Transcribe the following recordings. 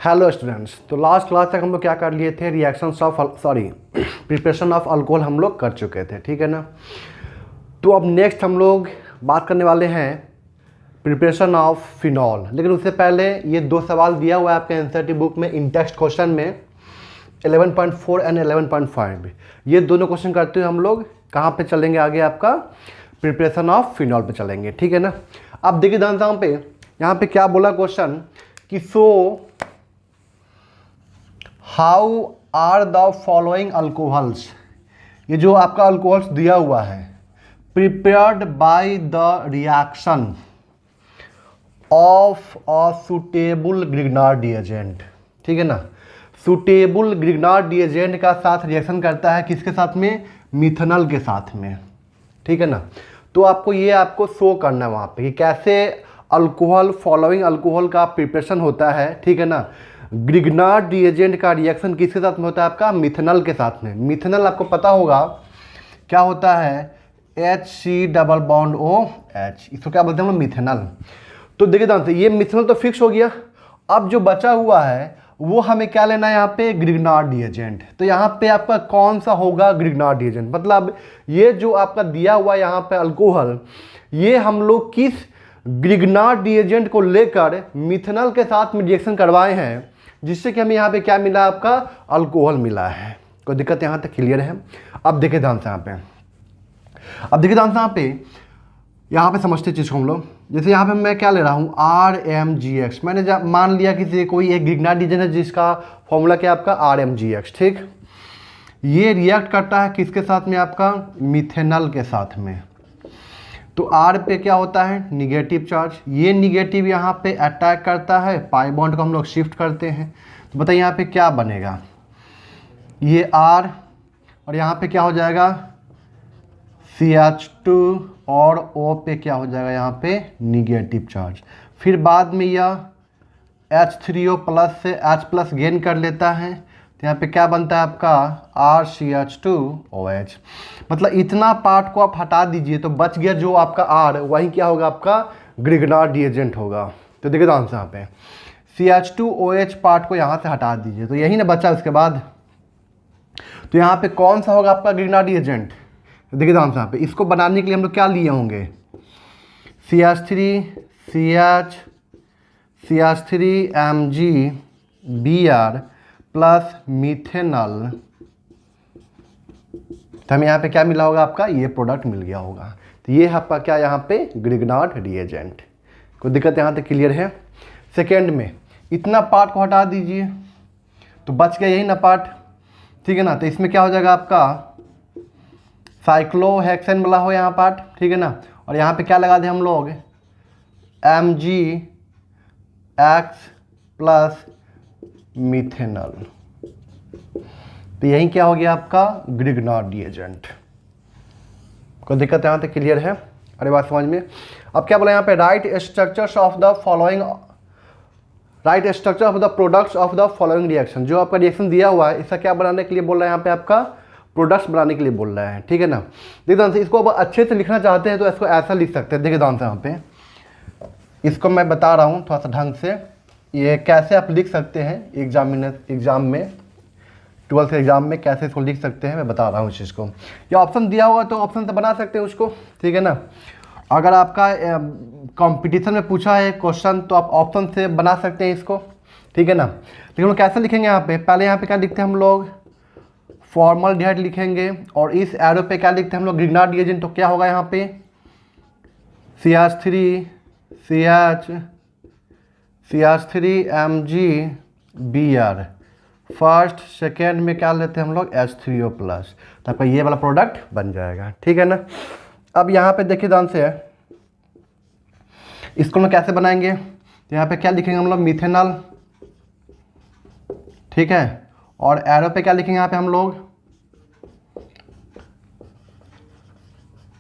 Hello students, तो last class तक हम लोग क्या कर लिए थे, reactions of preparation of alcohol हम लोग कर चुके थे, ठीक है ना। तो अब नेक्स्ट हम लोग बात करने वाले हैं प्रिपरेशन ऑफ फिनॉल। लेकिन उससे पहले ये दो सवाल दिया हुआ है आपके एनसीईआरटी बुक में इन टेक्स्ट क्वेश्चन में 11.4 एंड 11.5। ये दोनों क्वेश्चन करते हुए हम लोग कहाँ पे चलेंगे, आगे आपका प्रिपरेशन ऑफ फिनॉल पे चलेंगे, ठीक है ना। अब देखिए ध्यान पे यहाँ पे क्या बोला क्वेश्चन कि so how are the following alcohols, ये जो आपका अल्कोहल्स दिया हुआ है, prepared by the reaction of a suitable Grignard reagent, ठीक है ना। सुटेबल ग्रिग्नार्ड रिएजेंट का साथ रिएक्शन करता है किसके साथ में, मिथेनॉल के साथ में, ठीक है ना। तो आपको ये आपको शो करना है वहाँ पे कि कैसे अल्कोहल फॉलोइंग अल्कोहल का प्रिपरेशन होता है, ठीक है ना। ग्रिग्नार्ड रिएजेंट का रिएक्शन किसके साथ में होता है, आपका मिथेनॉल के साथ में। मिथेनॉल आपको पता होगा क्या होता है, HC⋅OH, इसको क्या बोलते हैं हम लोग, मिथेनॉल। तो देखिए ध्यान से, ये मिथेनॉल तो फिक्स हो गया। अब जो बचा हुआ है वो हमें क्या लेना है, यहाँ पे ग्रिग्नार्ड रिएजेंट। तो यहाँ पे आपका कौन सा होगा, ग्रिग्नार्ड रिएजेंट। मतलब ये जो आपका दिया हुआ यहाँ पे अल्कोहल, ये हम लोग किस ग्रिग्नार्ड रिएजेंट को लेकर मिथेनॉल के साथ में रिएक्शन करवाए हैं, जिससे कि हमें यहाँ पे क्या मिला, आपका अल्कोहल मिला है। कोई दिक्कत यहाँ तक क्लियर है। अब देखिए ध्यान से यहाँ पे समझते चीज़ को हम लोग। जैसे यहाँ पे मैं क्या ले रहा हूँ, RMGX। मैंने मान लिया कि कोई एक ग्रिग्नार्ड रिएजेंट है जिसका फॉर्मूला क्या आपका RMGX, ठीक। ये रिएक्ट करता है किसके साथ में, आपका मिथेनॉल के साथ में। तो R पे क्या होता है, निगेटिव चार्ज। ये निगेटिव यहाँ पे अटैक करता है, पाई बॉन्ड को हम लोग शिफ्ट करते हैं। तो बताइए यहाँ पे क्या बनेगा, ये R और यहाँ पे क्या हो जाएगा CH2 और O पे क्या हो जाएगा, यहाँ पे निगेटिव चार्ज। फिर बाद में यह H3O प्लस से H+ गेन कर लेता है, तो यहाँ पे क्या बनता है आपका RCH2OH। मतलब इतना पार्ट को आप हटा दीजिए तो बच गया जो आपका R, वही क्या होगा, आपका ग्रिग्नार्ड रिएजेंट होगा। तो देखिए आंसर यहाँ पे CH2OH पार्ट को यहाँ से हटा दीजिए, तो यही ना बचा उसके बाद। तो यहाँ पे कौन सा होगा आपका ग्रिग्नार्ड रिएजेंट, तो देखिए आंसर यहाँ पे इसको बनाने के लिए हम लोग क्या लिए होंगे, CH3MgBr प्लस मिथेनॉल। तो हमें यहाँ पे क्या मिला होगा, आपका ये प्रोडक्ट मिल गया होगा। तो ये आपका क्या यहाँ पे ग्रिग्नार्ड रिएजेंट। कोई दिक्कत यहाँ तक क्लियर है। सेकेंड में इतना पार्ट को हटा दीजिए तो बच गया यही ना पार्ट, ठीक है ना। तो इसमें क्या हो जाएगा आपका साइक्लोहेक्सेन वाला हो यहाँ पार्ट, ठीक है ना। और यहाँ पे क्या लगा दें हम लोग MgX प्लस मिथेनॉल। तो यही क्या हो गया आपका ग्रिग्नार्ड रिएजेंट। कोई दिक्कत यहाँ तक क्लियर है, अरे बात समझ में। अब क्या बोला यहाँ पे, right structures of the products of the following reaction. जो आपका रिएक्शन दिया हुआ है इसका क्या बनाने के लिए बोल रहा है, यहाँ पे आपका प्रोडक्ट्स बनाने के लिए बोल रहा है, ठीक है ना। देखिए ध्यान से, इसको अब अच्छे से लिखना चाहते हैं तो इसको ऐसा लिख सकते हैं। देखिए ध्यान से यहाँ पे इसको मैं बता रहा हूँ थोड़ा सा ढंग से, ये कैसे आप लिख सकते हैं एग्जाम में 12th एग्जाम में कैसे इसको लिख सकते हैं, मैं बता रहा हूँ इस चीज़ को। ये ऑप्शन दिया हुआ तो ऑप्शन से बना सकते हैं उसको, ठीक है ना। अगर आपका कंपटीशन में पूछा है क्वेश्चन तो आप ऑप्शन से बना सकते हैं इसको, ठीक है ना। लेकिन हम कैसे लिखेंगे, यहाँ पे पहले यहाँ पे क्या लिखते हैं हम लोग, फॉर्मल्डिहाइड लिखेंगे। और इस एरो पे क्या लिखते हैं हम लोग, ग्रिग्नार्ड रिएजेंट। तो क्या होगा यहाँ पे CH3MgBr। फर्स्ट सेकेंड में क्या लेते हैं हम लोग H3O प्लस। तो आपका ये वाला प्रोडक्ट बन जाएगा, ठीक है ना। अब यहाँ पे देखिए ध्यान से, इसको हम कैसे बनाएंगे, तो यहाँ पे क्या लिखेंगे हम लोग मिथेनॉल, ठीक है। और एरो पे क्या लिखेंगे यहाँ पे हम लोग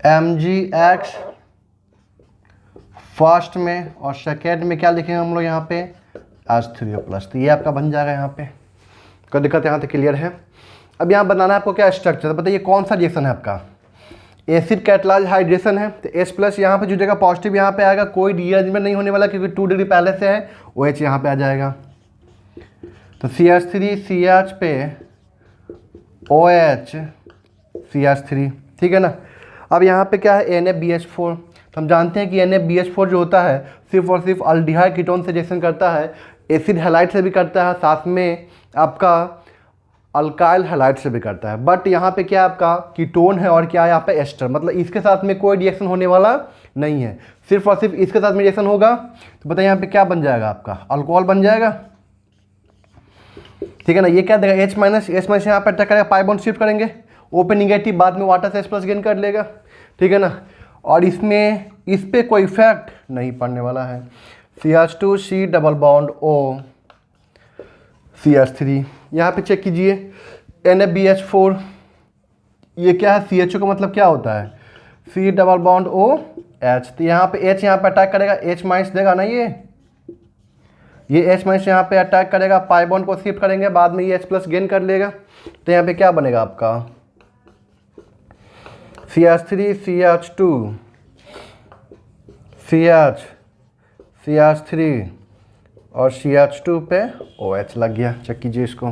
MgX फर्स्ट में, और सेकेंड में क्या लिखेंगे हम लोग यहाँ पे H3O प्लस। तो ये आपका बन जाएगा यहाँ पे। कोई दिक्कत यहाँ तक क्लियर है। अब यहाँ बनाना है आपको क्या स्ट्रक्चर, बताइए कौन सा रिएक्शन है आपका, एसिड कैटलाइज हाइड्रेशन है तो H+ यहाँ पे जुड़ेगा, पॉजिटिव यहाँ पे आएगा, कोई रीअरेंजमेंट नहीं होने वाला क्योंकि 2 डिग्री पहले से है, OH यहाँ पे आ जाएगा। तो CH3CH पे OH CH3, ठीक है ना। अब यहाँ पे क्या है NaBH4। तो हम जानते हैं कि NaBH4 जो होता है सिर्फ और सिर्फ अल्डिहाइड कीटोन से रिएक्शन करता है, एसिड हैलाइड से भी करता है, साथ में आपका अल्काइल हैलाइड से भी करता है। बट यहाँ पे क्या आपका कीटोन है और क्या है यहाँ पे एस्टर, मतलब इसके साथ में कोई रिएक्शन होने वाला नहीं है, सिर्फ और सिर्फ इसके साथ में रिएक्शन होगा। तो बताइए यहाँ पे क्या बन जाएगा, आपका अल्कोहल बन जाएगा, ठीक है ना। ये क्या देगा H माइनस यहाँ पे अटैक करेगा, पाई बॉन्ड शिफ्ट करेंगे, O पे निगेटिव, बाद में वाटर से H+ गेन कर लेगा, ठीक है ना। और इसमें इस पर कोई इफेक्ट नहीं पड़ने वाला है। CH2C double bond O CH3, यहाँ पे चेक कीजिए NaBH4, ये क्या है CHO का मतलब क्या होता है C डबल बॉन्ड OH। तो यहाँ पे H यहाँ पे अटैक करेगा, H माइनस देगा ना, ये H माइनस यहाँ पे अटैक करेगा, पाई बॉन्ड को शिफ्ट करेंगे, बाद में ये H+ गेन कर लेगा। तो यहाँ पे क्या बनेगा आपका CH3 CH2 CH3 और CH2 पे OH लग गया। चेक कीजिए इसको।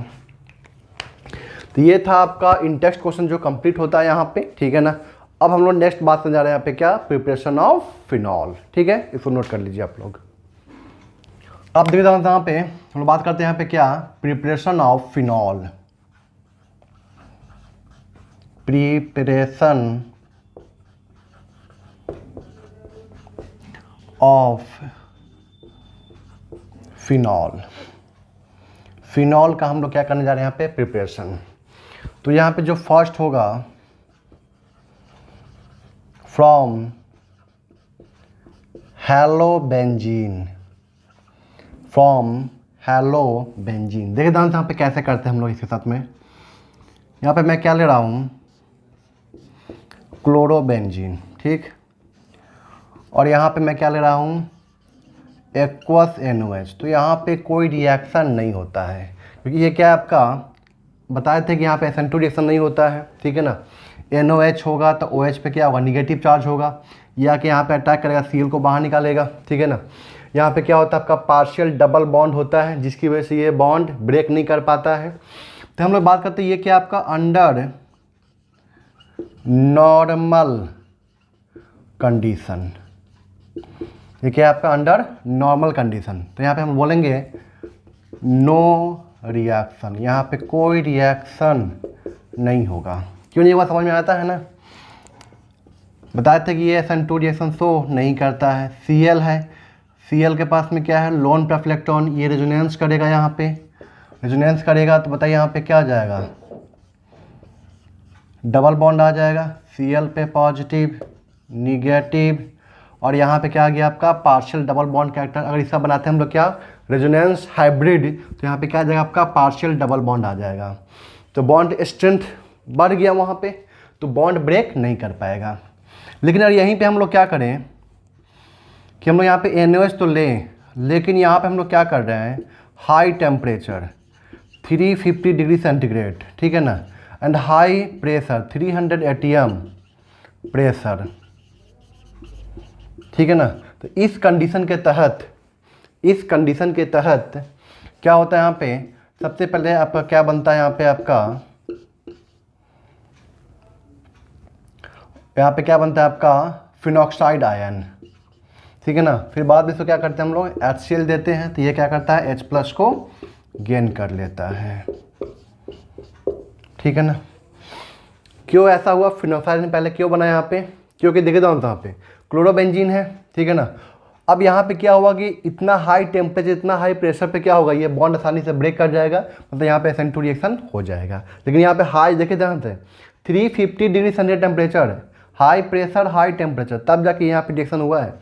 तो ये था आपका इंटेक्स्ट क्वेश्चन जो कंप्लीट होता है यहाँ पे, ठीक है ना। अब हम लोग नेक्स्ट बात समझा रहे हैं यहाँ पे क्या, प्रिपरेशन ऑफ फिनॉल, ठीक है, इसको नोट कर लीजिए आप लोग। अब देखिए यहाँ पे हम लोग बात करते हैं यहाँ पे क्या, preparation of phenol. Preparation of phenol, phenol का हम लोग क्या करने जा रहे हैं यहाँ पे, प्रिपरेशन। तो यहाँ पे जो फर्स्ट होगा फ्रॉम हेलोबेंजीन, फ्रॉम हेलोबेंजीन। देखिए ध्यान से यहाँ पे कैसे करते हैं हम लोग इसके साथ में। यहाँ पे मैं क्या ले रहा हूँ, क्लोरोबेंजीन, ठीक, और यहाँ पे मैं क्या ले रहा हूँ, एक्वस NOH। तो यहाँ पे कोई रिएक्शन नहीं होता है, क्योंकि ये क्या आपका बताए थे कि यहाँ पे SN2 रिएक्शन नहीं होता है, ठीक है ना। NOH होगा तो OH पे क्या होगा, निगेटिव चार्ज होगा, या कि यहाँ पे अटैक करेगा, Cl को बाहर निकालेगा, ठीक है ना। यहाँ पे क्या होता है आपका पार्शियल डबल बॉन्ड होता है, जिसकी वजह से ये बॉन्ड ब्रेक नहीं कर पाता है। तो हम लोग बात करते हैं ये क्या आपका अंडर नॉर्मल कंडीशन, ये क्या है आपका अंडर नॉर्मल कंडीशन। तो यहाँ पे हम बोलेंगे नो रिएक्शन, यहाँ पे कोई रिएक्शन नहीं होगा। क्यों नहीं होगा समझ में आता है ना। बताए थे कि ये SN2 रिएक्शन शो नहीं करता है, Cl है, Cl के पास में क्या है, लोन पे इलेक्ट्रॉन, ये रेजोनेंस करेगा, यहाँ पे रेजोनेंस करेगा। तो बताइए यहाँ पे क्या आ जाएगा, डबल बॉन्ड आ जाएगा, Cl पे पॉजिटिव निगेटिव, और यहाँ पे क्या आ गया आपका पार्शियल डबल बॉन्ड कैरेक्टर। अगर इसका बनाते हैं हम लोग क्या, रेजोनेंस हाइब्रिड, तो यहाँ पे क्या आ जाएगा आपका पार्शियल डबल बॉन्ड आ जाएगा। तो बॉन्ड स्ट्रेंथ बढ़ गया वहाँ पे, तो बॉन्ड ब्रेक नहीं कर पाएगा। लेकिन अगर यहीं पे हम लोग क्या करें कि हम लोग यहाँ पे NOH तो लें, लेकिन यहाँ पे हम लोग क्या कर रहे हैं, हाई टेम्परेचर 350 डिग्री सेंटीग्रेड, ठीक है ना, and high pressure 300 ATM pressure, ठीक है ना। तो इस कंडीशन के तहत क्या होता है यहाँ पे, सबसे पहले आपका क्या बनता है यहाँ पे क्या बनता है आपका फिनॉक्साइड आयन, ठीक है ना। फिर बाद में इसको क्या करते हैं हम लोग, HCl देते हैं, तो ये क्या करता है H+ को गेन कर लेता है, ठीक है ना। क्यों ऐसा हुआ, फिनॉक्साइड ने पहले क्यों बना यहाँ पे, क्योंकि देखे जाओ यहाँ पे क्लोरोबेंजीन है, ठीक है ना। अब यहाँ पे क्या होगा कि इतना हाई टेम्परेचर, इतना हाई प्रेशर पे क्या होगा, ये बॉन्ड आसानी से ब्रेक कर जाएगा, मतलब यहाँ पे SN2 रिएक्शन हो जाएगा। लेकिन यहाँ पे हाई देखे ध्यान से 350 degree centigrade temperature, high pressure high temperature, तब जाके यहाँ पे रिएक्शन हुआ है।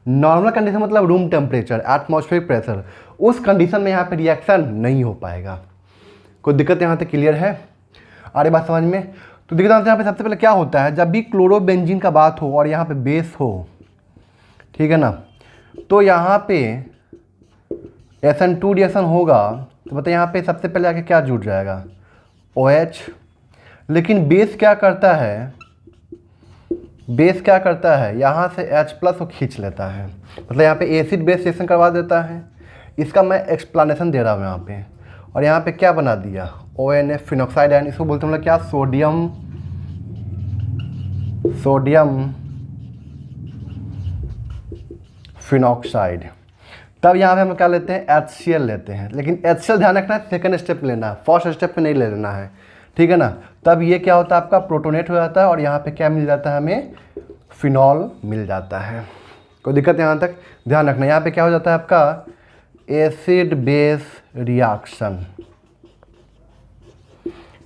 नॉर्मल कंडीशन मतलब रूम टेम्परेचर एटमॉस्फेरिक प्रेशर, उस कंडीशन में यहाँ पे रिएक्शन नहीं हो पाएगा। कोई दिक्कत यहाँ तक क्लियर है, आ रही बात समझ में। तो देखिए यहाँ पे सबसे पहले क्या होता है, जब भी क्लोरोबेंजीन का बात हो और यहाँ पे बेस हो, ठीक है ना, तो यहाँ पे SN2 रिएक्शन होगा। तो बताइए यहाँ पे सबसे पहले आके क्या जुड़ जाएगा, OH। लेकिन बेस क्या करता है, यहाँ से H+ को खींच लेता है, मतलब यहाँ पे एसिड बेस रिएक्शन करवा देता है। इसका मैं एक्सप्लेनेशन दे रहा हूँ यहाँ पे, और यहाँ पे क्या बना दिया ONF फिनॉक्साइड आयन, इसको बोलते हैं हम लोग क्या, सोडियम फिनॉक्साइड। तब यहाँ पे हम क्या लेते हैं, HCl लेते हैं, लेकिन HCl ध्यान रखना है सेकंड स्टेप में लेना है, फर्स्ट स्टेप में नहीं ले लेना है, ठीक है ना। तब ये क्या होता है आपका प्रोटोनेट हो जाता है और यहाँ पे क्या मिल जाता है हमें, फिनॉल मिल जाता है। कोई दिक्कत यहाँ तक, ध्यान रखना। यहाँ पे क्या हो जाता है आपका एसिड बेस रिएक्शन,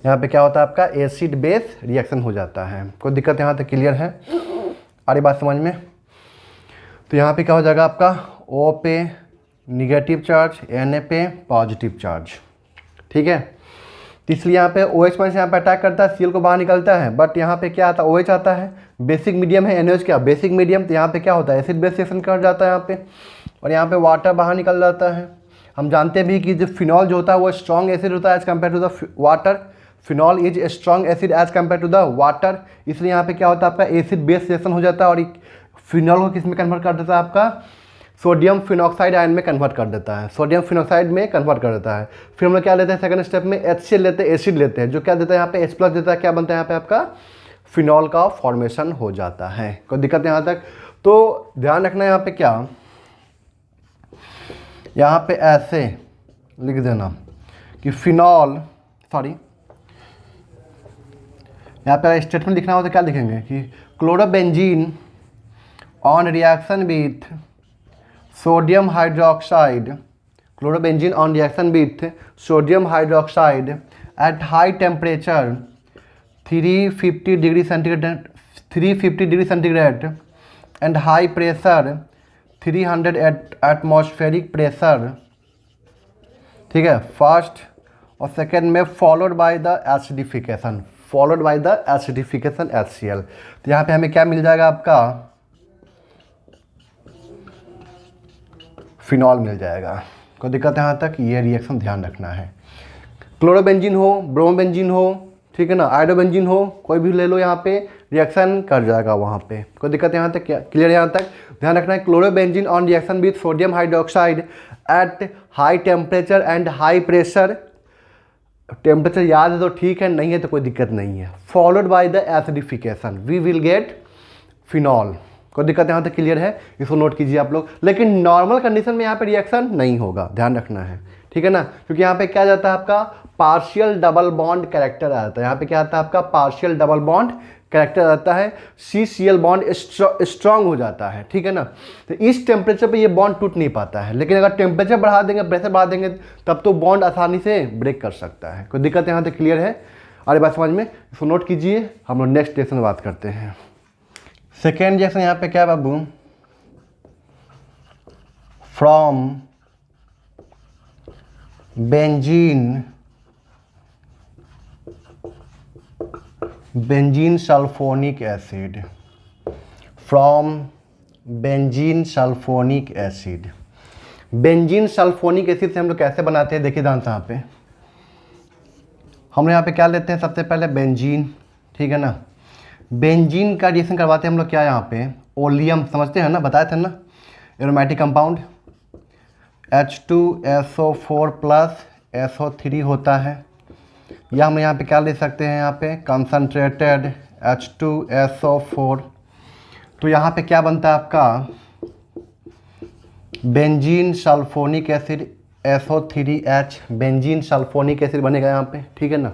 यहाँ पे क्या होता है आपका एसिड बेस रिएक्शन हो जाता है। कोई दिक्कत यहाँ तक क्लियर है, आ रही बात समझ में। तो यहाँ पे क्या हो जाएगा आपका O पे निगेटिव चार्ज, Na पे पॉजिटिव चार्ज, ठीक है। तो इसलिए यहाँ पे OH से यहाँ पे अटैक करता है, Cl को बाहर निकलता है, बट यहाँ पे क्या आता है OH आता है, बेसिक मीडियम है NaOH क्या बेसिक मीडियम, तो यहाँ पे क्या होता है एसिड बेस रिएक्शन कर जाता है यहाँ पे, और यहाँ पे वाटर बाहर निकल जाता है। हम जानते भी कि जो फिनॉल जो होता है वो स्ट्रॉन्ग एसिड होता है as compare to the water, phenol is strong acid as compare to the water, इसलिए यहाँ पे क्या होता है आपका एसिड बेस रिएक्शन हो जाता है और फिनॉल को किस में कन्वर्ट कर देता है आपका सोडियम फिनॉक्साइड आयन में कन्वर्ट कर देता है, सोडियम फिनॉक्साइड में कन्वर्ट कर देता है। फिर हम लोग क्या लेते हैं सेकंड स्टेप में HCl लेते हैं, एसिड लेते हैं, जो क्या देता है यहाँ पे H+ देता है, क्या बनता है यहाँ पे आपका फिनॉल का फॉर्मेशन हो जाता है। कोई दिक्कत यहाँ तक। तो ध्यान रखना यहाँ पे क्या, यहाँ पे ऐसे लिख देना कि फिनॉल, सॉरी यहाँ पे स्टेटमेंट लिखना हो तो क्या लिखेंगे कि chlorobenzene on reaction with sodium hydroxide, chlorobenzene on reaction with sodium hydroxide at high temperature 350 degree centigrade and high pressure 300 atmospheric pressure, ठीक है, फर्स्ट और सेकेंड में followed by the acidification, HCl। तो यहाँ पे हमें क्या मिल जाएगा आपका फिनॉल मिल जाएगा। कोई दिक्कत यहाँ तक, ये रिएक्शन ध्यान रखना है। क्लोरोबेंजीन हो, ब्रोमोबेंजीन हो, ठीक है ना, आयोडोबेंजीन हो, कोई भी ले लो, यहाँ पे रिएक्शन कर जाएगा वहाँ पे। कोई दिक्कत यहाँ तक, क्या क्लियर यहाँ तक, ध्यान रखना है। Chlorobenzene on reaction with sodium hydroxide at high temperature and high pressure, temperature याद है तो ठीक है, नहीं है तो कोई दिक्कत नहीं है, followed by the acidification we will get phenol. कोई दिक्कत यहाँ तक क्लियर है, इसको नोट कीजिए आप लोग। लेकिन नॉर्मल कंडीशन में यहाँ पे रिएक्शन नहीं होगा, ध्यान रखना है, ठीक है ना, क्योंकि यहाँ पे क्या जाता है आपका पार्शियल डबल बॉन्ड कैरेक्टर आता है। यहाँ पे क्या आता है आपका पार्शियल डबल बॉन्ड कैरेक्टर आता है, CCl बॉन्ड स्ट्रांग हो जाता है, ठीक है ना। तो इस टेम्परेचर पे ये बॉन्ड टूट नहीं पाता है, लेकिन अगर टेम्परेचर बढ़ा देंगे, प्रेशर बढ़ा देंगे, तब तो बॉन्ड आसानी से ब्रेक कर सकता है। कोई दिक्कत यहाँ तक क्लियर है, अरे बात समझ में, इसको नोट कीजिए। हम लोग नेक्स्ट रिएक्शन में बात करते हैं। सेकेंड रिएक्शन यहाँ पे क्या बाबू, from benzene sulfonic acid, from benzene sulfonic acid. Benzene sulfonic acid से हम लोग कैसे बनाते हैं, देखिए ध्यान से। यहाँ पे हम लोग यहाँ पे क्या लेते हैं, सबसे पहले बेंजीन, ठीक है ना, बेंजीन का रिएक्शन करवाते हैं हम लोग क्या, यहाँ पे ओलियम, समझते हैं ना, बताए थे ना, aromatic compound H2SO4 plus SO3 होता है, या हम यहाँ पे क्या ले सकते हैं, यहाँ पे कंसनट्रेटेड H2SO4। तो यहाँ पे क्या बनता है आपका benzene sulfonic acid SO3H, benzene sulfonic acid बनेगा यहाँ पे, ठीक है ना।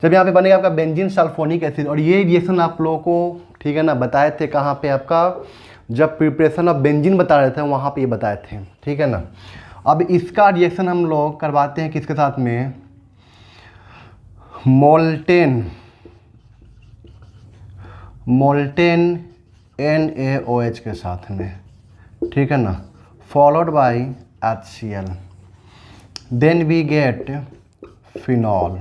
जब यहाँ पे बनेगा आपका बेंजीन सल्फोनिक एसिड, और ये रिएक्शन आप लोगों को, ठीक है ना, बताए थे कहाँ पे आपका, जब प्रिपरेशन ऑफ बेंजीन बता रहे थे वहाँ पे ये बताए थे, ठीक है ना। अब इसका रिएक्शन हम लोग करवाते हैं किसके साथ में, मोल्टेन NaOH के साथ में, ठीक है ना, followed by HCl, then we get phenol.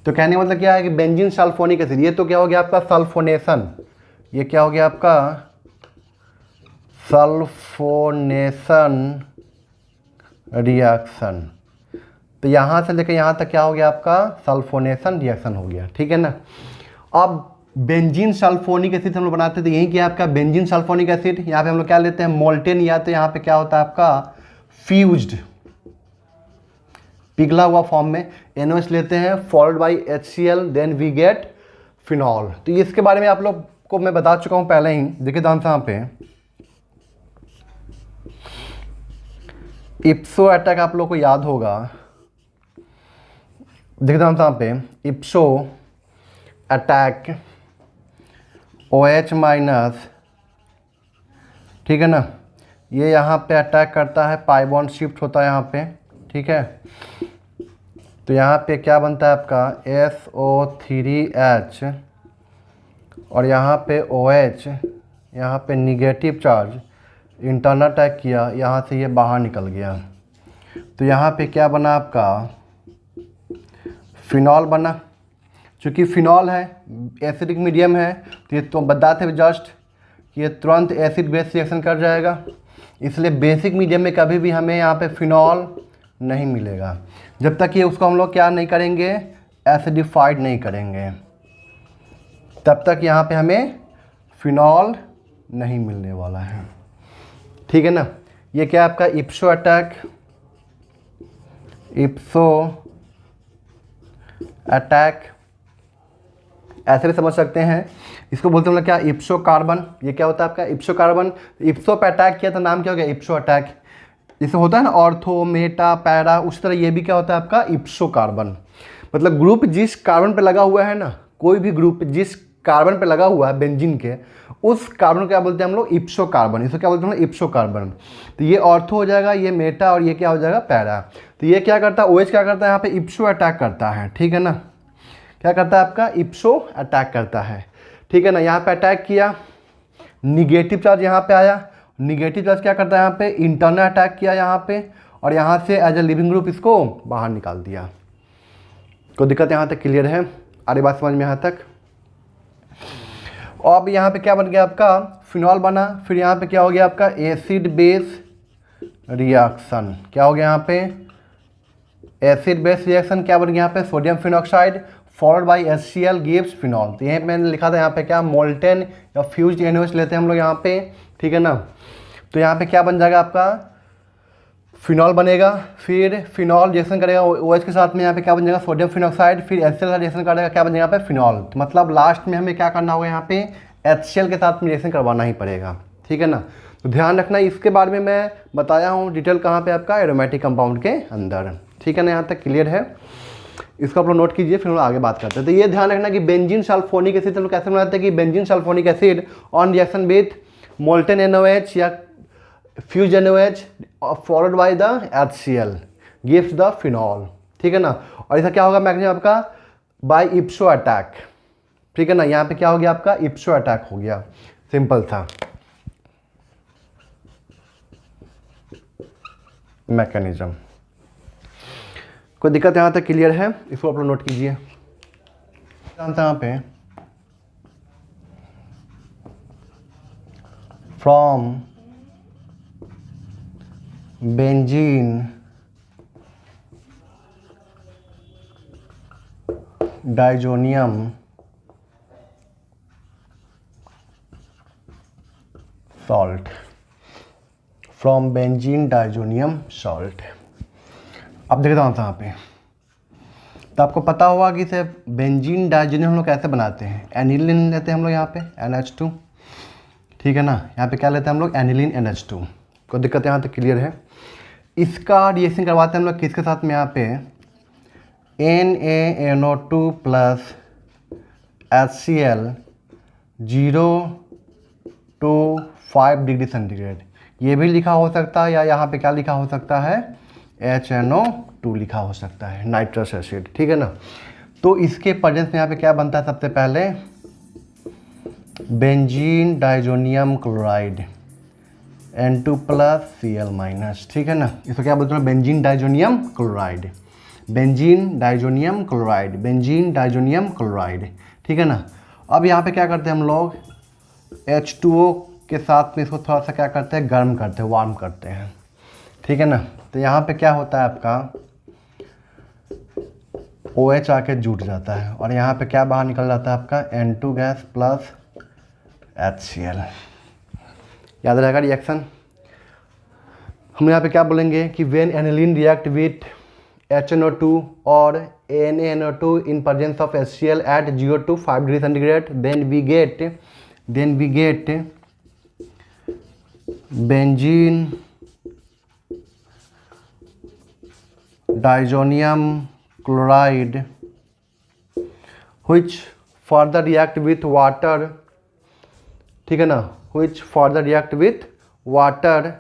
तो कहने का मतलब क्या है कि बेंजीन सल्फोनिक एसिड, ये तो क्या हो गया आपका सल्फोनेशन, ये क्या हो गया आपका सल्फोनेशन रिएक्शन। तो यहाँ से लेकर यहाँ तक क्या हो गया आपका सल्फोनेशन रिएक्शन हो गया, ठीक है ना। अब बेंजीन सल्फोनिक एसिड हम लोग बनाते थे, यही क्या आपका बेंजीन सल्फोनिक एसिड, यहाँ पे हम लोग क्या लेते हैं मोल्टेन, या तो यहाँ पे क्या होता है आपका फ्यूज्ड पिघला हुआ फॉर्म में NaOH लेते हैं, followed by HCl, then we get phenol. तो ये इसके बारे में आप लोग को मैं बता चुका हूँ पहले ही। देखिए ध्यान से यहाँ पे इप्सो अटैक आप लोग को याद होगा। देखिए ध्यान से यहाँ पे इप्सो अटैक OH माइनस, ठीक है ना, ये यहाँ पे अटैक करता है, पाई बॉन्ड शिफ्ट होता है यहाँ पे, ठीक है। तो यहाँ पे क्या बनता है आपका SO3H और यहाँ पे OH, यहाँ पे निगेटिव चार्ज इंटरनल अटैक किया, यहाँ से ये बाहर निकल गया। तो यहाँ पे क्या बना आपका फिनॉल बना। चूँकि फिनॉल है, एसिडिक मीडियम है, तो ये तो बताते थे जस्ट कि ये तुरंत एसिड बेस रिएक्शन कर जाएगा, इसलिए बेसिक मीडियम में कभी भी हमें यहाँ पे फिनॉल नहीं मिलेगा जब तक ये उसको हम लोग क्या नहीं करेंगे, एसिडिफाइड नहीं करेंगे, तब तक यहाँ पे हमें फिनॉल नहीं मिलने वाला है, ठीक है ना। ये क्या आपका इप्सो अटैक, इप्सो अटैक ऐसे भी समझ सकते हैं। इसको बोलते हैं हम लोग क्या, इप्सो कार्बन। ये क्या होता है आपका इप्सो कार्बन। इप्सो पे अटैक किया तो नाम क्या हो गया, इप्सो अटैक। जैसे होता है ना ऑर्थो, मेटा, पैरा, उस तरह ये भी क्या होता है आपका इप्सो कार्बन। मतलब ग्रुप जिस कार्बन पे लगा हुआ है ना, कोई भी ग्रुप जिस कार्बन पे लगा हुआ है बेंजीन के, उस कार्बन को क्या बोलते हैं हम लोग, इप्सो कार्बन। इसको क्या बोलते हैं इप्सो कार्बन। तो ये ऑर्थो हो जाएगा, ये मेटा, और ये क्या हो जाएगा पैरा। तो ये क्या करता है, OH क्या करता है यहाँ पे इप्सो अटैक करता है, ठीक है ना। क्या करता है आपका इप्सो अटैक करता है, ठीक है ना। यहाँ पे अटैक किया, निगेटिव चार्ज यहाँ पे आया, निगेटिव चार्ज क्या करता है यहाँ पे इंटरनल अटैक किया यहाँ पे, और यहाँ से एज ए लिविंग ग्रुप इसको बाहर निकाल दिया। कोई दिक्कत यहाँ तक क्लियर है, आरी बात समझ में यहाँ तक। और अब यहाँ पे क्या बन गया आपका फिनॉल बना। फिर यहाँ पे क्या हो गया आपका एसिड बेस रिएक्शन। क्या हो गया यहाँ पे एसिड बेस रिएक्शन, क्या बन गया यहाँ पे sodium phenoxide followed by HCl gives phenol. तो यहीं मैंने लिखा था यहाँ पे क्या मोल्टेन या फ्यूज्ड NaOH लेते हैं हम लोग यहाँ पे, ठीक है ना। तो यहाँ पे क्या बन जाएगा आपका फिनॉल बनेगा। फिर फिनॉल रिएक्शन करेगा OH के साथ में, यहाँ पे क्या बन जाएगा सोडियम फिनॉक्साइड। फिर HCl का रिएक्शन करेगा, क्या बन जाएगा यहाँ पे फिनॉल। तो मतलब लास्ट में हमें क्या करना होगा, यहाँ पे HCl के साथ में रिएक्शन करवाना ही पड़ेगा, ठीक है ना। तो ध्यान रखना, इसके बारे में मैं बताया हूँ डिटेल कहाँ पे आपका एरोमेटिक कंपाउंड के अंदर, ठीक है ना। यहाँ तक क्लियर है, इसको आप लोग नोट कीजिए, फिर हम लोग आगे बात करते हैं। तो ये ध्यान रखना कि बेंजीन सल्फोनिक एसिड हम लोग कैसे बनाते हैं कि benzene sulfonic acid on reaction with molten NaOH या fuse NaOH followed by the HCl gives the phenol, ठीक है ना। और इसका क्या होगा मैकेनिज्म आपका बाय इप्सो अटैक, ठीक है ना। यहाँ पे क्या हो गया आपका इप्सो अटैक हो गया, सिंपल था मैकेनिज्म। कोई दिक्कत यहाँ तक क्लियर है, इसको आप लोग नोट कीजिए। यहाँ पे from benzene diazonium salt, from benzene diazonium salt. अब देखते हैं यहाँ पे, तो आपको पता होगा कि इसे बेंजीन डाइजोनियम हम लोग कैसे बनाते हैं। एनिलीन लेते हैं हम लोग यहाँ पे NH2, ठीक है ना। यहाँ पे क्या लेते हैं हम लोग एनिलीन NH2। कोई दिक्कत यहाँ तक क्लियर है। इसका रिएक्शन करवाते हैं हम लोग किसके साथ में, यहाँ पे NaNO2 plus HCl 0 to 5 degree centigrade. ये भी लिखा हो सकता है, या यहाँ पे क्या लिखा हो सकता है HNO2 लिखा हो सकता है, नाइट्रस एसिड, ठीक है ना। तो इसके प्रेजेंस में यहाँ पे क्या बनता है, सबसे पहले benzene diazonium chloride N2 plus Cl minus, ठीक है ना। इसको क्या बोलते हैं benzene diazonium chloride, benzene diazonium chloride, benzene diazonium chloride, ठीक है ना। अब यहाँ पे क्या करते हैं हम लोग H2O के साथ में इसको थोड़ा सा क्या करते हैं गर्म करते हैं, वार्म करते हैं, ठीक है ना। तो यहाँ पे क्या होता है आपका OH आके जुट जाता है, और यहाँ पे क्या बाहर निकल जाता है आपका N2 गैस प्लस HCl। याद रहेगा रिएक्शन। हम यहाँ पे क्या बोलेंगे कि when aniline react with HNO2 और NaNO2 in presence of HCl at 0 to 5 degree centigrade, then we get benzene diazonium chloride which further react with water, ठीक है ना, which further react with water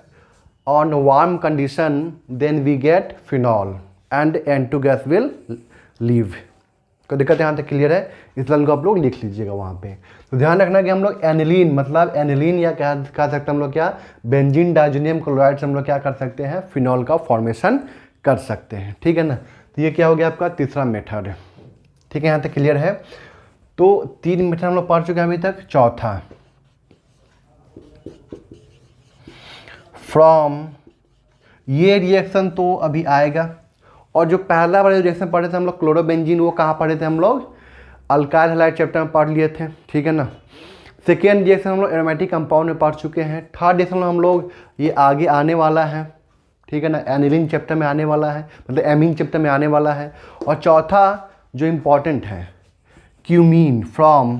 on warm condition, then we get phenol and N2 gas will leave। कोई दिक्कत यहाँ तक clear है? इस line को आप लोग लिख लीजिएगा वहाँ पे। तो ध्यान रखना कि हम लोग एनिलीन, मतलब एनिलीन या क्या कह सकते हैं हम लोग, क्या बेंजीन डाइजोनियम क्लोराइड से हम लोग क्या कर सकते हैं, फिनॉल का फॉर्मेशन कर सकते हैं, ठीक है ना। तो ये क्या हो गया आपका तीसरा मेथड, ठीक है, यहाँ तक क्लियर है। तो 3 मेथड हम लोग पढ़ चुके हैं अभी तक। चौथा, फ्रॉम, ये रिएक्शन तो अभी आएगा। और जो पहला वाला रिएक्शन पढ़े थे हम लोग क्लोरोबेंजीन, वो कहाँ पढ़े थे हम लोग, अल्काइल हैलाइड चैप्टर में पढ़ लिए थे, ठीक है ना। सेकेंड रिएक्शन हम लोग एरोमेटिक कंपाउंड में पढ़ चुके हैं। थर्ड रिएक्शन हम लोग ये आगे आने वाला है, ठीक है ना, एनिलीन चैप्टर में आने वाला है, मतलब एमीन चैप्टर में आने वाला है। और चौथा जो इम्पॉर्टेंट है, cumene, from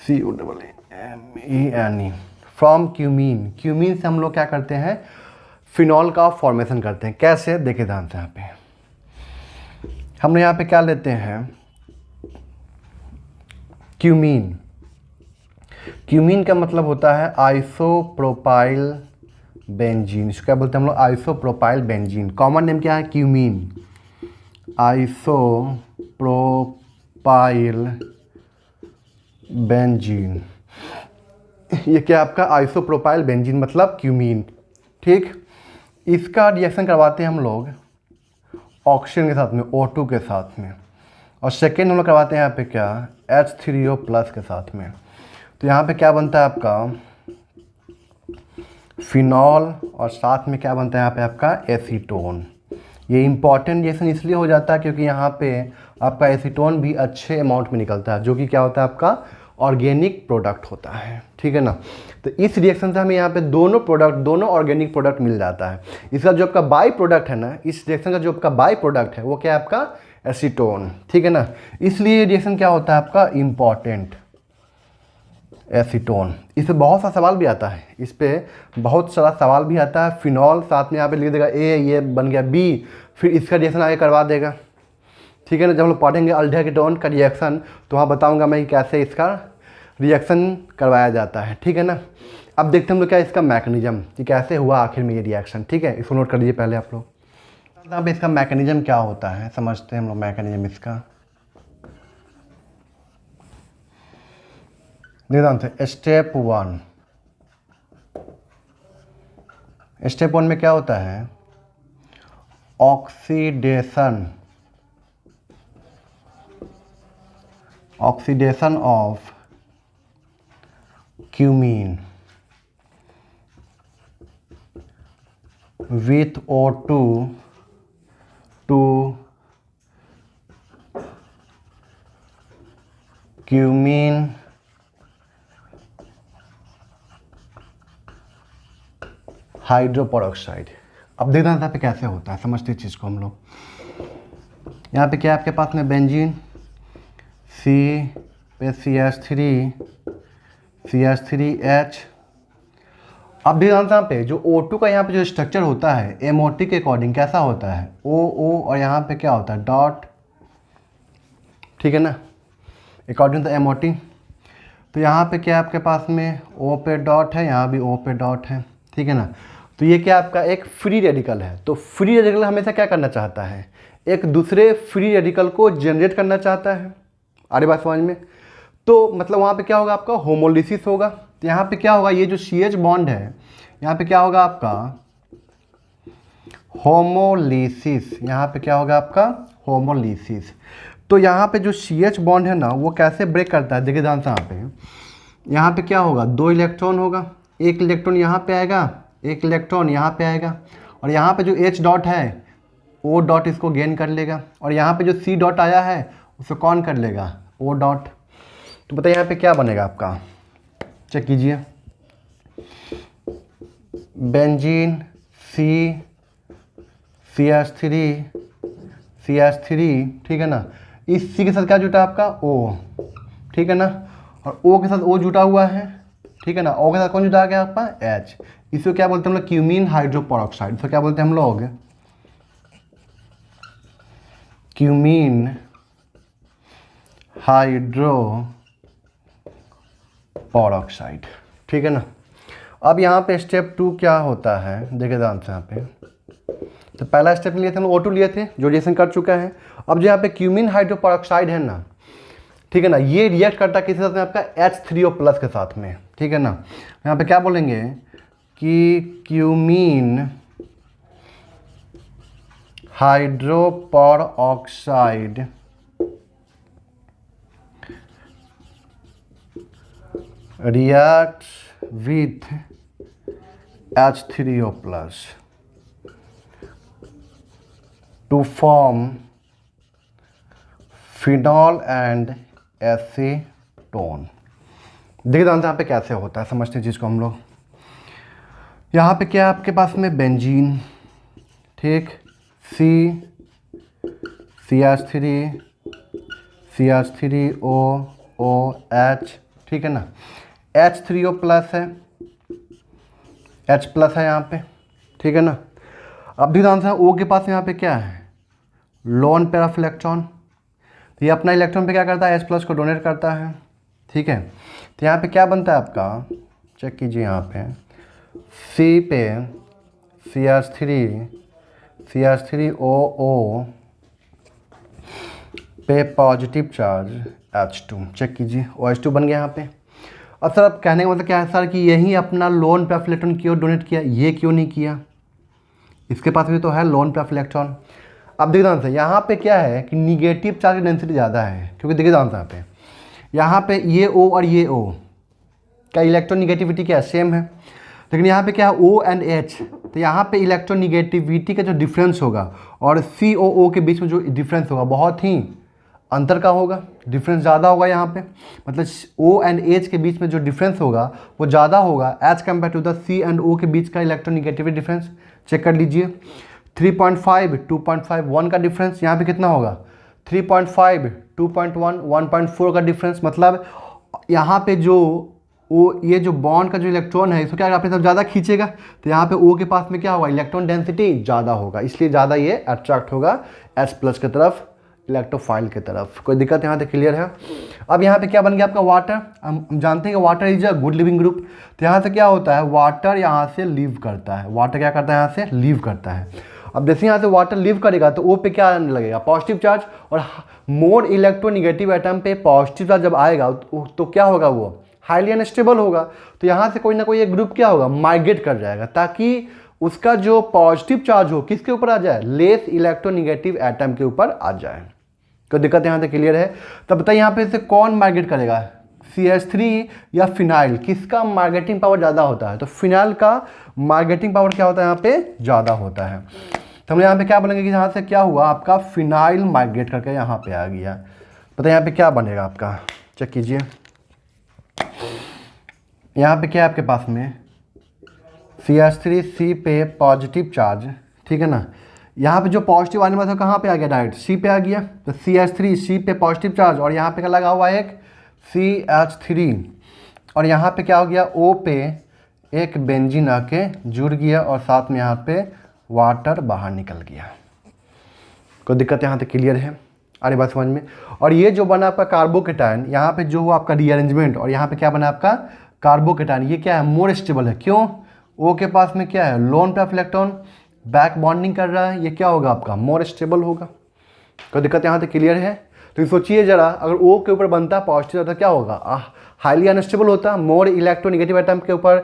CUMENE, from cumene. Cumene से हम लोग क्या करते हैं, फिनॉल का फॉर्मेशन करते हैं। कैसे, देखिए ध्यान से। यहाँ पे हम यहाँ पे क्या लेते हैं, क्यूमीन। क्यूमीन का मतलब होता है आइसोप्रोपाइल बेंजीन। इसको क्या बोलते हैं हम लोग, आइसोप्रोपाइल बेंजीन। कॉमन नेम क्या है, क्यूमीन, आइसोप्रोपाइल बेंजीन। ये क्या आपका आइसोप्रोपाइल बेंजीन मतलब क्यूमीन, ठीक। इसका रिएक्शन करवाते हैं हम लोग ऑक्सीजन के साथ में, O2 के साथ में। और सेकेंड हम लोग करवाते हैं यहाँ पे क्या, H3O प्लस के साथ में। तो यहाँ पे क्या बनता है आपका फिनॉल, और साथ में क्या बनता है यहाँ पे आपका एसीटोन। ये इंपॉर्टेंट रिएक्शन इसलिए हो जाता है क्योंकि यहाँ पे आपका एसीटोन भी अच्छे अमाउंट में निकलता है, जो कि क्या होता है आपका ऑर्गेनिक प्रोडक्ट होता है, ठीक है ना। तो इस रिएक्शन से हमें यहाँ पे दोनों ऑर्गेनिक प्रोडक्ट मिल जाता है। इसका जो आपका बाई प्रोडक्ट है ना, इस रिएक्शन का जो आपका बाई प्रोडक्ट है वो क्या है आपका एसीटोन, ठीक है ना। इसलिए रिएक्शन क्या होता है आपका इम्पॉर्टेंट, एसीटोन। इस पर बहुत सा सवाल भी आता है, इस पर बहुत सारा सवाल भी आता है। फिनॉल साथ में यहाँ पे लिख देगा ए, ये बन गया बी, फिर इसका रिएक्शन आगे करवा देगा, ठीक है ना। जब हम लोग पढ़ेंगे अल्डेकेटोन का रिएक्शन तो वहाँ बताऊँगा मैं कैसे इसका रिएक्शन करवाया जाता है, ठीक है ना। अब देखते हैं हम लोग क्या इसका मैकेनिज्म, कि कैसे हुआ आखिर में ये रिएक्शन, ठीक है। इसको नोट कर लीजिए पहले आप लोग। अब इसका मैकेनिज्म क्या होता है समझते हैं हम लोग। मैकेनिज्म इसका ध्यान से, स्टेप 1 में क्या होता है, oxidation of cumene with O2 to cumene hydroperoxide. अब देखना यहाँ पे कैसे होता है, समझते चीज़ को हम लोग। यहाँ पे क्या है आपके पास में बेंजीन, C पे CH3H। अब भी यहाँ पे जो O2 का यहाँ पे जो स्ट्रक्चर होता है MOT के अकॉर्डिंग कैसा होता है, OO, और यहाँ पे क्या होता है डॉट, ठीक है ना, अकॉर्डिंग टू MOT। तो यहाँ पे क्या आपके पास में O पे डॉट है, यहाँ भी O पे डॉट है, ठीक है ना। तो ये क्या आपका एक फ्री रेडिकल है। तो फ्री रेडिकल हमेशा क्या करना चाहता है, एक दूसरे फ्री रेडिकल को जनरेट करना चाहता है। आगे बात समझ में। तो मतलब वहाँ पे क्या होगा आपका होमोलिसिस होगा। तो यहाँ पे क्या होगा, ये जो CH बॉन्ड है यहाँ पे क्या होगा आपका होमोलिसिस। यहाँ पे क्या होगा आपका होमोलिसिस। तो यहाँ पे जो CH बॉन्ड है ना वो कैसे ब्रेक करता है, देखिए ध्यान से। यहाँ पे क्या होगा, 2 इलेक्ट्रॉन होगा, एक इलेक्ट्रॉन यहाँ पे आएगा, एक इलेक्ट्रॉन यहाँ पे आएगा, और यहाँ पे जो H डॉट है O डॉट इसको गेन कर लेगा, और यहाँ पे जो C डॉट आया है उसको कौन कर लेगा, O डॉट। तो बताइए यहाँ पे क्या बनेगा आपका, चेक कीजिए। बेंजीन CH3 ठीक है ना, इस C के साथ क्या जुटा है आपका O, ठीक है ना, और O के साथ O जुटा हुआ है, ठीक है ना, O के साथ कौन जुटा गया आपका H, इसको क्या बोलते हैं हम लोग क्यूमीन हाइड्रोपेरोक्साइड, इसको क्या बोलते हैं हम लोग क्यूमीन हाइड्रोपेरोक्साइड, ठीक है ना। अब यहाँ पे स्टेप 2 क्या होता है देखिए ध्यान से यहाँ पे, तो पहला स्टेप लिए थे हम O2 लिए थे जो रिएक्शन कर चुका है। अब जो यहाँ पे क्यूमीन हाइड्रोपेरोक्साइड है ना, ठीक है ना, ये रिएक्ट करता है किसी साथ में आपका H3O प्लस के साथ में, ठीक है ना। यहाँ पे क्या बोलेंगे कि cumene hydroperoxide reacts with H3O plus to form phenol and acetone। देखिए ध्यान से यहाँ पे कैसे होता है, समझते हैं चीज़ को हम लोग। यहाँ पे क्या है आपके पास में बेंजीन, ठीक, CH3OOH, ठीक है ना, H3O प्लस है, H प्लस है यहाँ पे, ठीक है ना। अब भी ध्यान से O के पास यहाँ पे क्या है लोन पेयर ऑफ इलेक्ट्रॉन, तो ये अपना इलेक्ट्रॉन पे क्या करता है H प्लस को डोनेट करता है, ठीक है। तो यहाँ पे क्या बनता है आपका, चेक कीजिए यहाँ पे C पे CH3OO पे पॉजिटिव चार्ज H2, चेक कीजिए OH2 बन गया यहाँ पे। अब सर अब कहने का मतलब क्या है सर कि यही अपना लोन पे ऑफ इलेक्ट्रॉन क्यों डोनेट किया, ये क्यों नहीं किया, इसके पास भी तो है लोन पे ऑफ इलेक्ट्रॉन। अब देखिए ध्यान से यहाँ पे क्या है कि निगेटिव चार्ज की डेंसिटी ज़्यादा है, क्योंकि देखिए ध्यान से यहाँ पे ये O और ये O का इलेक्ट्रॉन निगेटिविटी क्या है सेम है, लेकिन यहाँ पे क्या है O एंड H, तो यहाँ पे इलेक्ट्रॉन निगेटिविटी का जो डिफरेंस होगा और COO के बीच में जो डिफरेंस होगा बहुत ही अंतर का होगा, डिफरेंस ज़्यादा होगा यहाँ पे, मतलब O एंड H के बीच में जो डिफरेंस होगा वो ज़्यादा होगा as compare to the C and O के बीच का इलेक्ट्रॉन निगेटिविटी डिफरेंस। चेक कर लीजिए 3.5 2.5 1 का डिफरेंस, यहाँ पे कितना होगा 3.5 2.1 1.4 का डिफरेंस, मतलब यहाँ पे जो ये जो बॉन्ड का जो इलेक्ट्रॉन है इसको क्या अपने तरफ ज़्यादा खींचेगा, तो यहाँ पे O के पास में क्या होगा इलेक्ट्रॉन डेंसिटी ज़्यादा होगा, इसलिए ज़्यादा ये अट्रैक्ट होगा H प्लस की तरफ, इलेक्ट्रोफाइल की तरफ। कोई दिक्कत यहाँ तक क्लियर है। अब यहाँ पे क्या बन गया आपका वाटर, हम जानते हैं कि water is a good leaving group, तो यहाँ से क्या होता है वाटर यहाँ से लीव करता है, वाटर क्या करता है यहाँ से लीव करता है। अब जैसे यहाँ से वाटर लीव करेगा तो O पे क्या आने लगेगा पॉजिटिव चार्ज, और मोर इलेक्ट्रोनिगेटिव एटम पे पॉजिटिव चार्ज जब आएगा तो क्या होगा वो हाईली अनस्टेबल होगा, तो यहाँ से कोई ना कोई एक ग्रुप क्या होगा माइग्रेट कर जाएगा ताकि उसका जो पॉजिटिव चार्ज हो किसके ऊपर आ जाए लेस इलेक्ट्रोनिगेटिव एटम के ऊपर आ जाए। कोई दिक्कत यहाँ तक क्लियर है। तब बताइए यहाँ पे से कौन माइग्रेट करेगा CH3 या फिनाइल, किसका माइग्रेटिंग पावर ज़्यादा होता है, तो फिनाइल का माइग्रेटिंग पावर क्या होता है यहाँ पे ज़्यादा होता है। तो हम यहाँ पे क्या बोलेंगे कि यहाँ से क्या हुआ आपका फिनाइल माइग्रेट करके यहाँ पे आ गया, पता है यहाँ पे क्या बनेगा आपका, चेक कीजिए यहाँ पे क्या है आपके पास में CH3C पे पॉजिटिव चार्ज, ठीक है ना, यहाँ पे जो पॉजिटिव आने वाला था कहाँ पे आ गया डायरेक्ट C पे आ गया, तो CH3C पे पॉजिटिव चार्ज और यहाँ पे क्या लगा हुआ है एक CH3, और यहाँ पे क्या हो गया O पे एक बेंजीन आके जुड़ गया और साथ में यहाँ पे वाटर बाहर निकल गया। कोई दिक्कत यहाँ तक क्लियर है, अरे बात समझ में। और ये जो बना आपका कार्बोकेटायन, यहाँ पे जो हुआ आपका रीअरेंजमेंट और यहाँ पे क्या बना आपका कार्बोकेटायन, ये क्या है मोर स्टेबल है, क्यों O के पास में क्या है लोन पे ऑफ इलेक्ट्रॉन बैक बॉन्डिंग कर रहा है, ये क्या होगा आपका मोर स्टेबल होगा। कोई दिक्कत यहाँ तक क्लियर है। तो सोचिए जरा अगर O के ऊपर बनता पॉजिटिव तो क्या होगा हाईली अनस्टेबल होता, मोर इलेक्ट्रोनिगेटिव एटम के ऊपर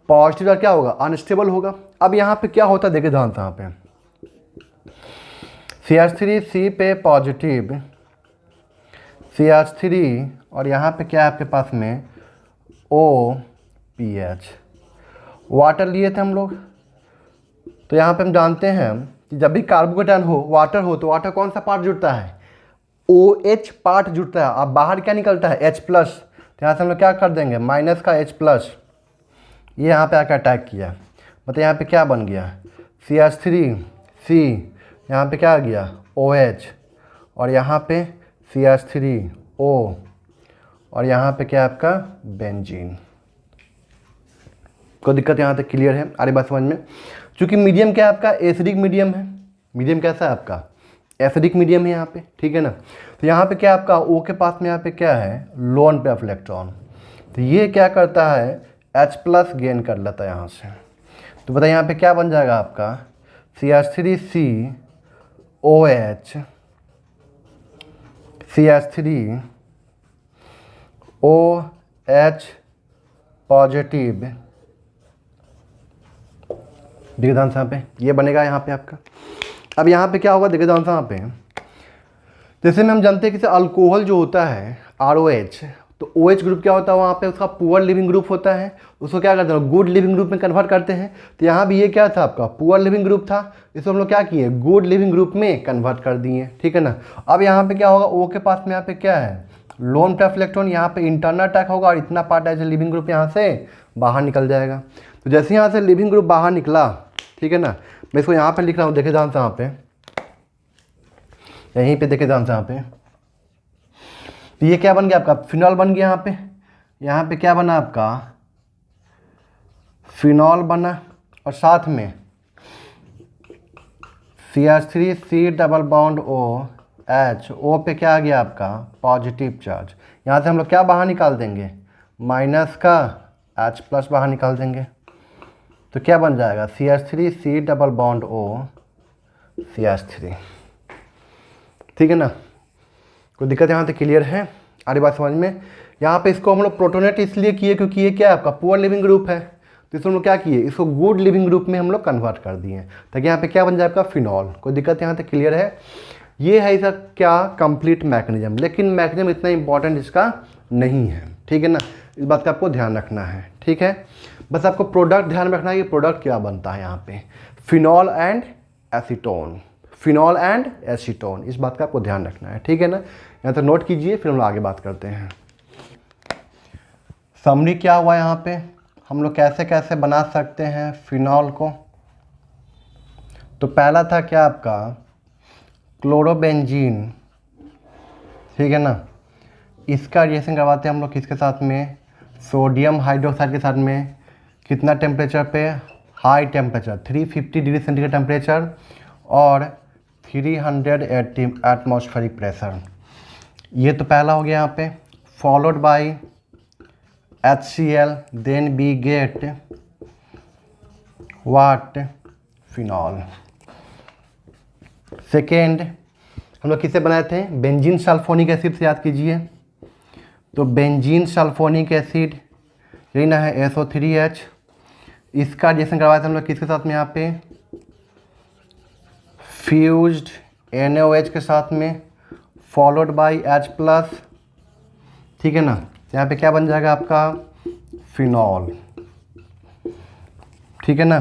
पॉजिटिव क्या होगा अनस्टेबल होगा। अब यहाँ पे क्या होता है देखिए ध्यान से, यहाँ पे CH3C पे पॉजिटिव CH3 और यहाँ पे क्या है आपके पास में OPH, वाटर लिए थे हम लोग, तो यहाँ पे हम जानते हैं कि जब भी कार्बोकेटायन हो वाटर हो तो वाटर कौन सा पार्ट जुड़ता है OH पार्ट जुड़ता है, अब बाहर क्या निकलता है H प्लस, तो यहाँ से हम लोग क्या कर देंगे माइनस का H प्लस, ये यहाँ पे आकर अटैक किया, मतलब यहाँ पे क्या बन गया CH3C यहाँ पे क्या आ गया OH, और यहाँ पे CH3O, और यहाँ पे क्या आपका बेंजीन। कोई दिक्कत यहाँ तक क्लियर है? अरे बात समझ में। चूँकि मीडियम क्या है आपका एसिडिक मीडियम है, मीडियम कैसा है आपका एसिडिक मीडियम है यहाँ पे, ठीक है ना। तो यहाँ पे क्या आपका O के पास में यहाँ पे क्या है लोन पे इलेक्ट्रॉन, तो ये क्या करता है H+ गेन कर लेता है यहाँ से। तो बताइए यहाँ पे क्या बन जाएगा आपका CH3COH CH3OH पॉजिटिव, देखिए ध्यान से यहाँ पे ये बनेगा यहाँ पे आपका। अब यहाँ पे क्या होगा देखिए ध्यान से यहाँ पे, जैसे में हम जानते हैं कि अल्कोहल जो होता है ROH, तो OH ग्रुप क्या होता है वहाँ पे उसका पुअर लिविंग ग्रुप होता है, उसको क्या करते हैं गुड लिविंग ग्रुप में कन्वर्ट करते हैं। तो यहाँ भी ये क्या था आपका पुअर लिविंग ग्रुप था, इसको हम लोग क्या किए गुड लिविंग ग्रुप में कन्वर्ट कर दिए, ठीक है ना। अब यहाँ पे क्या होगा O के पास में यहाँ पे क्या है लोन पे इलेक्ट्रॉन, यहाँ पे इंटरनल अटैक होगा और इतना part as a leaving group यहाँ से बाहर निकल जाएगा। तो जैसे यहाँ से लिविंग ग्रुप बाहर निकला, ठीक है ना, मैं इसको यहाँ पे लिख रहा हूँ, देखे ध्यान से यहाँ पे, यहीं पे देखे ध्यान से यहाँ पे, तो ये क्या बन गया आपका फिनॉल बन गया। यहाँ पे क्या बना आपका फिनॉल बना, और साथ में CH3C double bond OH, O पे क्या आ गया आपका पॉजिटिव चार्ज। यहाँ से हम लोग क्या बाहर निकाल देंगे माइनस का H+ बाहर निकाल देंगे, तो क्या बन जाएगा CH3C double bond O CH3, ठीक है ना। कोई दिक्कत यहाँ तक क्लियर है? आरी बात समझ में। यहाँ पे इसको हम लोग प्रोटोनेट इसलिए किए क्योंकि ये क्या है आपका पुअर लिविंग ग्रुप है, तो इसको हम लोग क्या किए इसको गुड लिविंग ग्रुप में हम लोग कन्वर्ट कर दिए ताकि यहाँ पे क्या बन जाए आपका फिनॉल। कोई दिक्कत यहाँ तक क्लियर है? ये है इसका क्या कंप्लीट मैकेनिज्म, लेकिन मैकेनिज्म इतना इंपॉर्टेंट इसका नहीं है, ठीक है ना। इस बात का आपको ध्यान रखना है, ठीक है। बस आपको प्रोडक्ट ध्यान रखना है कि प्रोडक्ट क्या बनता है यहाँ पे phenol and acetone, phenol and acetone, इस बात का आपको ध्यान रखना है, ठीक है ना। यहाँ तो नोट कीजिए, फिर हम लोग आगे बात करते हैं। समरी क्या हुआ यहाँ पे, हम लोग कैसे कैसे बना सकते हैं फिनॉल को। तो पहला था क्या आपका क्लोरोबेंजीन, ठीक है ना, इसका रिएक्शन करवाते हैं हम लोग किसके साथ में सोडियम हाइड्रोक्साइड के साथ में, कितना टेम्परेचर पे high temperature 350 degree centigrade temperature और 380 एटमॉस्फेरिक प्रेशर। ये तो पहला हो गया यहाँ पे, followed by HCl, then we get what phenol. Second हम लोग किससे बनाए थे बेंजीन सल्फोनिक एसिड से, याद कीजिए। तो बेंजीन सल्फोनिक एसिड यही ना है SO3H, इसका रिएक्शन करवाए थे हम लोग किसके साथ में यहाँ पे फ्यूज्ड NaOH के साथ में फॉलोड बाय H+, ठीक है ना। तो यहाँ पे क्या बन जाएगा आपका फिनॉल, ठीक है ना।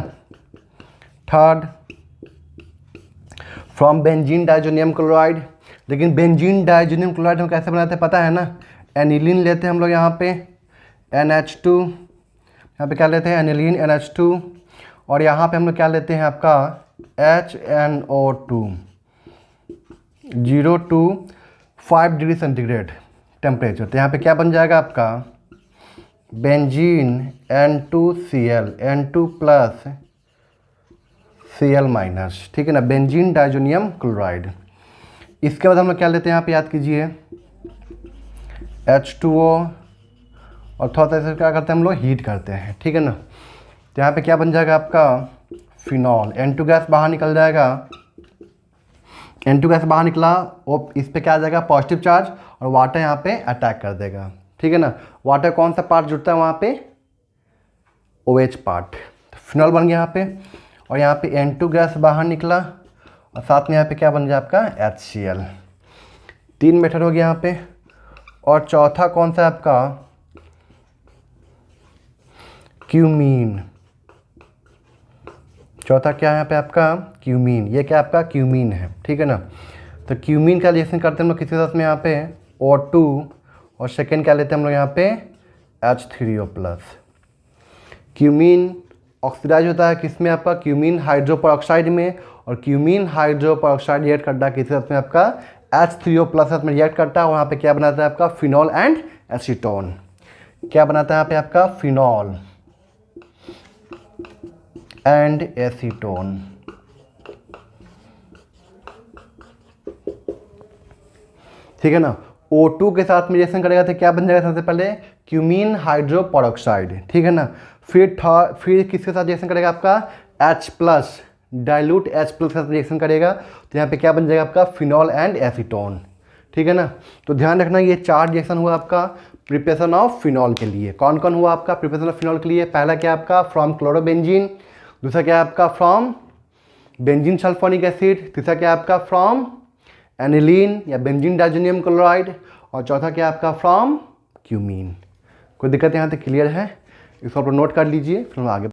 Third from benzene diazonium chloride, लेकिन बेंजीन डाइजोनियम क्लोराइड हम कैसे बनाते हैं पता है ना, एनिलीन लेते हैं हम लोग यहाँ पे NH2, यहाँ पे क्या लेते हैं एनिलीन NH2, और यहाँ पे हम लोग क्या लेते हैं आपका HNO2 0 to 5 degree centigrade temperature. तो यहाँ पे क्या बन जाएगा आपका बेंजीन N2Cl, N2+ Cl-, ठीक है ना, बेंजीन डाइजोनियम क्लोराइड। इसके बाद हम लोग क्या लेते हैं यहाँ पे याद कीजिए H2O, और थोड़ा सा इसे क्या करते हैं हम लोग हीट करते हैं, ठीक है ना। तो यहाँ पे क्या बन जाएगा आपका फिनॉल, N2 गैस बाहर निकल जाएगा, N2 गैस बाहर निकला वो इस पे क्या आ जाएगा पॉजिटिव चार्ज, और वाटर यहाँ पे अटैक कर देगा, ठीक है ना। वाटर कौन सा पार्ट जुड़ता है वहाँ पे OH पार्ट, तो फिनॉल बन गया यहाँ पे, और यहाँ पे N2 गैस बाहर निकला और साथ में यहाँ पे क्या बन गया आपका HCl। 3 मेथड हो गया यहाँ पे। और चौथा कौन सा आपका क्यूमीन, चौथा क्या है यहाँ पे आपका क्यूमीन, ये क्या आपका क्यूमीन है, ठीक है ना। तो क्यूमीन का रिएक्शन करते हैं हम लोग किसके साथ में यहाँ पे O2, और सेकेंड क्या लेते हैं हम लोग यहाँ पे H3O+। क्यूमीन ऑक्सीडाइज होता है किसमें आपका क्यूमीन हाइड्रो पर ऑक्साइड में, और क्यूमीन हाइड्रो पेरोक्साइड रिएक्ट करता है किसी साथ में आपका H3O प्लस साथ में रिएक्ट करता है, वहाँ पे क्या बनाता है आपका फिनॉल एंड एसीटोन। क्या बनाता है यहाँ पे आपका फिनॉल एंड एसीटोन। ठीक है ना। O2 के साथ में रिएक्शन करेगा तो क्या बन जाएगा सबसे पहले क्यूमीन हाइड्रो पेरोक्साइड। ठीक है ना। फिर किसके साथ रिएक्शन करेगा आपका H plus dilute H plus के साथ रिएक्शन करेगा तो यहाँ पे क्या बन जाएगा आपका फिनॉल एंड एसीटोन। ठीक है ना। तो ध्यान रखना ये 4 रिएक्शन हुआ आपका प्रिपरेशन ऑफ फिनॉल के लिए। कौन कौन हुआ आपका प्रिपरेशन ऑफ फिनॉल के लिए? पहला क्या आपका फ्रॉम क्लोरोबेंजीन, दूसरा क्या आपका फ्रॉम बेंजीन सल्फोनिक एसिड, तीसरा क्या आपका फ्रॉम एनिलीन या बेंजीन डाइजोनियम क्लोराइड, और चौथा क्या आपका फ्रॉम क्यूमीन। कोई दिक्कत यहाँ तक क्लियर है? इसको आप नोट कर लीजिए, फिर हम आगे